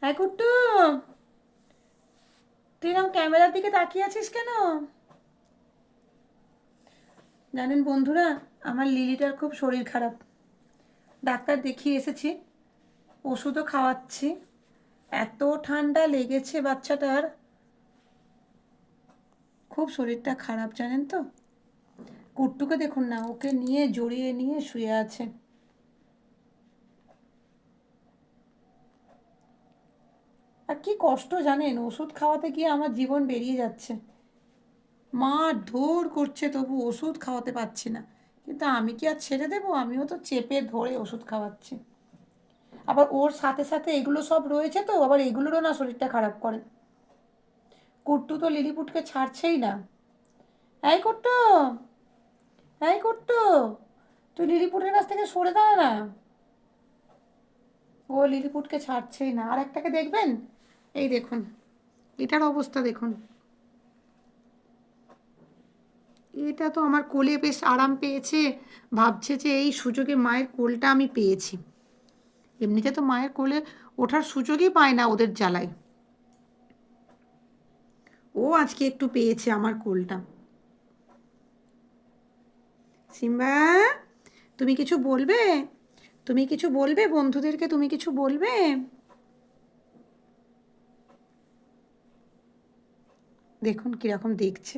হ্যাঁ কুট্টু, তুই এরকম ক্যামেরার দিকে তাকিয়ে আছিস কেন? জানেন বন্ধুরা, আমার লিলিটার খুব শরীর খারাপ। ডাক্তার দেখিয়ে এসেছি, ওষুধও খাওয়াচ্ছি। এত ঠান্ডা লেগেছে বাচ্চাটার, খুব শরীরটা খারাপ জানেন তো। কুট্টুকে দেখুন না, ওকে নিয়ে জড়িয়ে নিয়ে শুয়ে আছে। আর কি কষ্ট জানেন, ওষুধ খাওয়াতে গিয়ে আমার জীবন বেরিয়ে যাচ্ছে। মারধর করছে তবু ওষুধ খাওয়াতে পারছি না। কিন্তু আমি কি আর ছেড়ে দেবো? আমিও তো চেপে ধরে ওষুধ খাওয়াচ্ছি। আবার ওর সাথে সাথে এগুলো সব রয়েছে, তো আবার এগুলোরও না শরীরটা খারাপ করে। কুট্টু তো লিলিপুটকে ছাড়ছেই না। এই কুট্টু, এই কুট্টু, তুই লিলিপুটের কাছ থেকে সরে দাঁড়া না। ও লিলিপুটকে ছাড়ছেই না। আর একটাকে দেখবেন, এই দেখুন, এটার অবস্থা দেখুন। এটা তো আমার কোলে বেশ আরাম পেয়েছে, ভাবছে যে এই সুযোগে মায়ের কোলটা আমি পেয়েছি। এমনিতে তো মায়ের কোলে ওঠার সুযোগই পায় না ওদের জ্বালায়। ও আজকে একটু পেয়েছে আমার কোলটা। সিম্বা, তুমি কিছু বলবে? তুমি কিছু বলবে বন্ধুদেরকে? তুমি কিছু বলবে? দেখুন কীরকম দেখছে।